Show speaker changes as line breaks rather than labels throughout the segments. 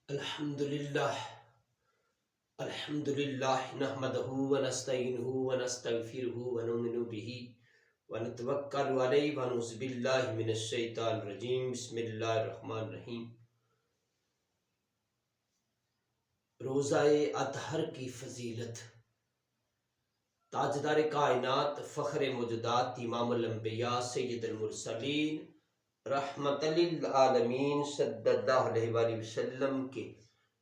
الحمدللہ نحمدہ ونستعینہ ونستغفرہ ونؤمن بہ ونتوکل علیہ ونعوذ باللہ من الشیطان الرجیم بسم اللہ الرحمن الرحیم۔ روزہ اطہر کی فضیلت۔ تاجدار کائنات، فخر موجودات، امام الانبیاء، سید المرسلین، رحمت للعالمین صلی اللہ علیہ وآلہ وسلم کے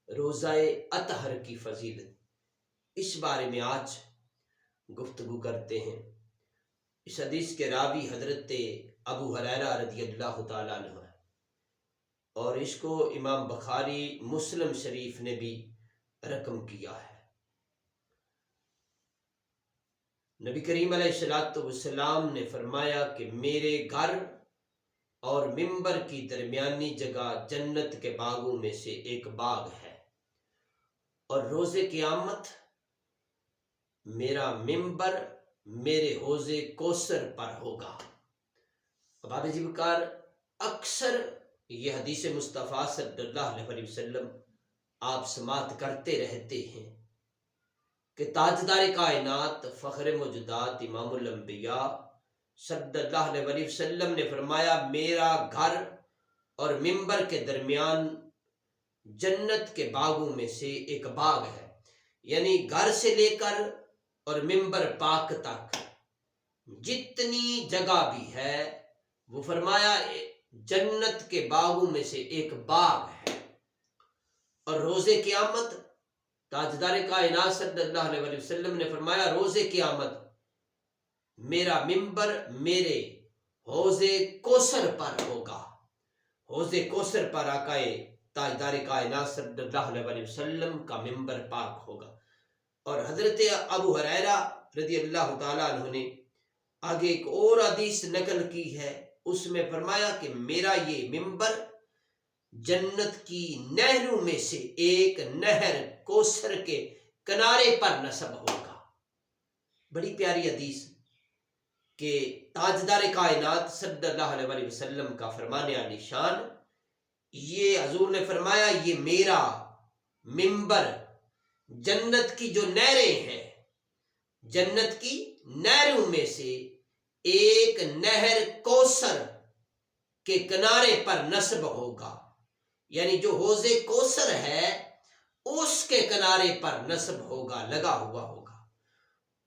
روزہ اطہر کی فضیلت، اس بارے میں آج گفتگو کرتے ہیں۔ اس حدیث کے راوی حضرت ابو ہریرہ رضی اللہ تعالیٰ عنہ ہے، اور اس کو امام بخاری مسلم شریف نے بھی رقم کیا ہے۔ نبی کریم علیہ السلام نے فرمایا کہ میرے گھر اور ممبر کی درمیانی جگہ جنت کے باغوں میں سے ایک باغ ہے، اور روز قیامت میرا ممبر میرے حوض کوثر پر ہوگا۔ اب جی بکار اکثر یہ حدیث مصطفیٰ صلی اللہ علیہ وسلم آپ سماعت کرتے رہتے ہیں کہ تاجدار کائنات، فخر موجودات، امام الانبیاء صلی اللہ علیہ وسلم نے فرمایا میرا گھر اور ممبر کے درمیان جنت کے باغوں میں سے ایک باغ ہے، یعنی گھر سے لے کر اور ممبر پاک تک جتنی جگہ بھی ہے، وہ فرمایا جنت کے باغوں میں سے ایک باغ ہے۔ اور روز قیامت تاجدار کائنات صلی اللہ علیہ وسلم نے فرمایا روز قیامت میرا ممبر میرے حوض کوثر پر ہوگا۔ حوض کوثر پر آقا تاجدار کائنات صلی اللہ علیہ وسلم کا ممبر پاک ہوگا۔ اور حضرت ابو ہریرہ رضی اللہ تعالیٰ عنہ نے آگے ایک اور حدیث نقل کی ہے، اس میں فرمایا کہ میرا یہ ممبر جنت کی نہروں میں سے ایک نہر کوثر کے کنارے پر نصب ہوگا۔ بڑی پیاری حدیث کہ تاجدار کائنات صلی اللہ علیہ وسلم کا فرمان عالی شان، یہ حضور نے فرمایا یہ میرا ممبر جنت کی جو نہریں ہیں، جنت کی نہروں میں سے ایک نہر کوثر کے کنارے پر نصب ہوگا، یعنی جو حوض کوثر ہے اس کے کنارے پر نصب ہوگا، لگا ہوا ہوگا۔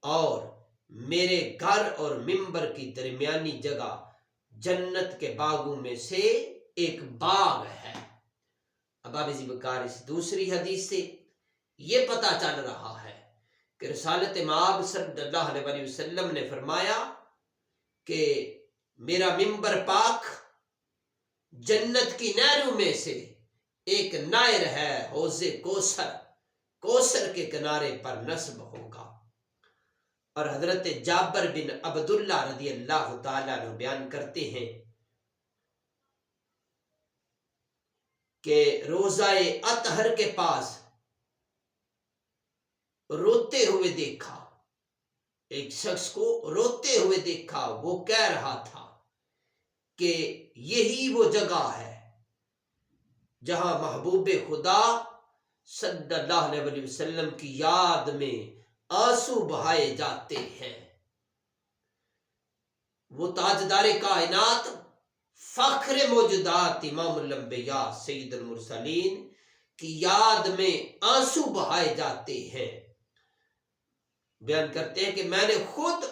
اور میرے گھر اور ممبر کی درمیانی جگہ جنت کے باغوں میں سے ایک باغ ہے۔ اب جی بکار اس دوسری حدیث سے یہ پتہ چل رہا ہے کہ رسالت مآب صلی اللہ علیہ وسلم نے فرمایا کہ میرا ممبر پاک جنت کی نہروں میں سے ایک نہر ہے، حوض کوثر، کوثر کے کنارے پر نصب ہوگا۔ اور حضرت جابر بن عبداللہ رضی اللہ تعالیٰ عنہ بیان کرتے ہیں کہ روزہ اطہر کے پاس روتے ہوئے دیکھا، ایک شخص کو روتے ہوئے دیکھا، وہ کہہ رہا تھا کہ یہی وہ جگہ ہے جہاں محبوب خدا صلی اللہ علیہ وسلم کی یاد میں آنسو بہائے جاتے ہیں۔ وہ تاجدار کائنات، فخر موجودات، امام الانبیاء، سید المرسلین کی یاد میں آنسو بہائے جاتے ہیں۔ بیان کرتے ہیں کہ میں نے خود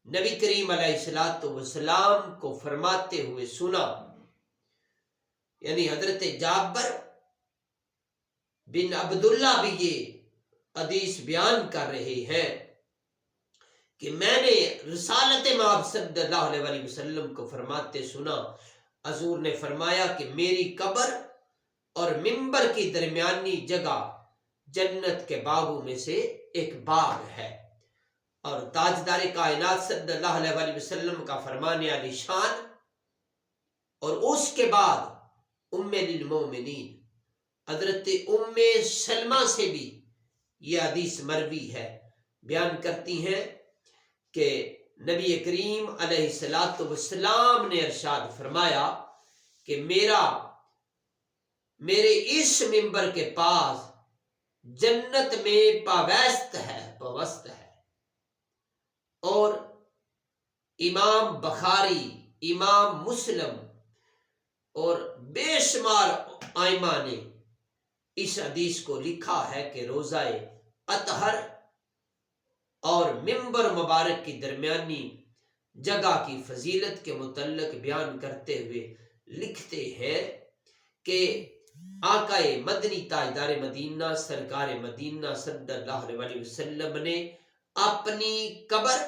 نبی کریم علیہ السلام کو فرماتے ہوئے سنا، یعنی حضرت جابر بن عبداللہ بھی یہ حدیث بیان کر رہے ہیں کہ میں نے رسالت مآب صلی اللہ علیہ وسلم کو فرماتے سنا، حضور نے فرمایا کہ میری قبر اور ممبر کی درمیانی جگہ جنت کے باغوں میں سے ایک باغ ہے۔ اور تاجدار کائنات صلی اللہ علیہ وسلم کا فرمان عالی شان، اور اس کے بعد ام للمومنین حضرت ام سلمہ سے بھی یہ حدیث مروی ہے، بیان کرتی ہیں کہ نبی کریم علیہ السلام نے ارشاد فرمایا کہ میرا میرے اس ممبر کے پاس جنت میں پوست ہے۔ اور امام بخاری، امام مسلم اور بے شمار ائمہ نے اس حدیث کو لکھا ہے کہ روضہ اطہر اور ممبر مبارک کی درمیانی جگہ کی فضیلت کے متعلق بیان کرتے ہوئے لکھتے ہیں کہ آقا مدنی تاجدار مدینہ سرکار مدینہ صلی اللہ علیہ وسلم نے اپنی قبر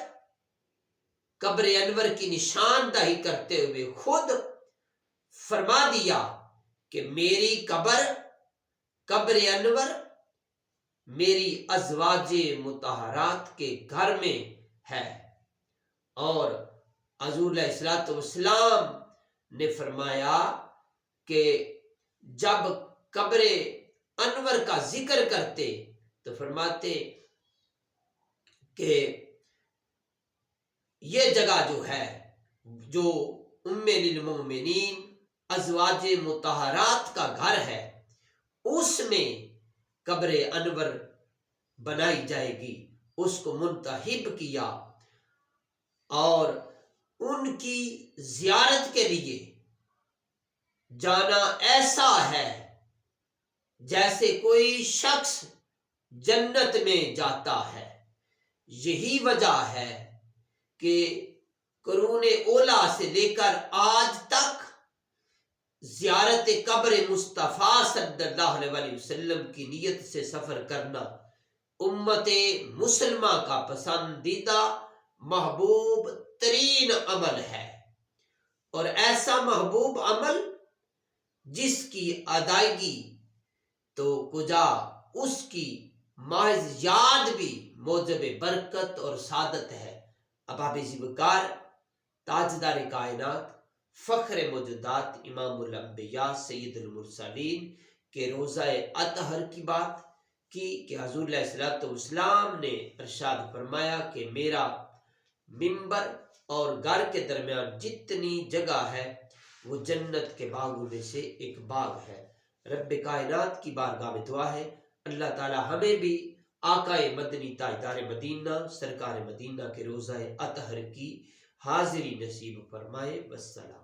انور کی نشاندہی کرتے ہوئے خود فرما دیا کہ میری قبر انور میری ازواج مطہرات کے گھر میں ہے۔ اور حضور علیہ الصلوۃ والسلام نے فرمایا کہ جب قبر انور کا ذکر کرتے تو فرماتے کہ یہ جگہ جو ہے جو ام للمؤمنین ازواج مطہرات کا گھر ہے، اس میں قبر انور بنائی جائے گی، اس کو منتخب کیا اور ان کی زیارت کے لیے جانا ایسا ہے جیسے کوئی شخص جنت میں جاتا ہے۔ یہی وجہ ہے کہ قرون اولا سے لے کر آج تک زیارت قبر مصطفیٰ صلی اللہ علیہ وسلم کی نیت سے سفر کرنا امت مسلمہ کا پسندیدہ محبوب ترین عمل ہے، اور ایسا محبوب عمل جس کی ادائیگی تو کجا اس کی محض یاد بھی موجب برکت اور سعادت ہے۔ احباب ذوالفقار، تاجدار کائنات، فخر موجودات، امام الانبیاء، سید المرسلین کے روضہ اطہر کی بات کی کہ حضور علیہ الصلوۃ والسلام نے ارشاد فرمایا کہ میرا ممبر اور گھر کے درمیان جتنی جگہ ہے وہ جنت کے باغوں میں سے ایک باغ ہے۔ رب کائنات کی بارگاہ میں دعا ہے اللہ تعالی ہمیں بھی آقا مدنی تاجدار مدینہ سرکار مدینہ کے روضہ اطہر کی حاضری نصیب فرمائے۔ والسلام۔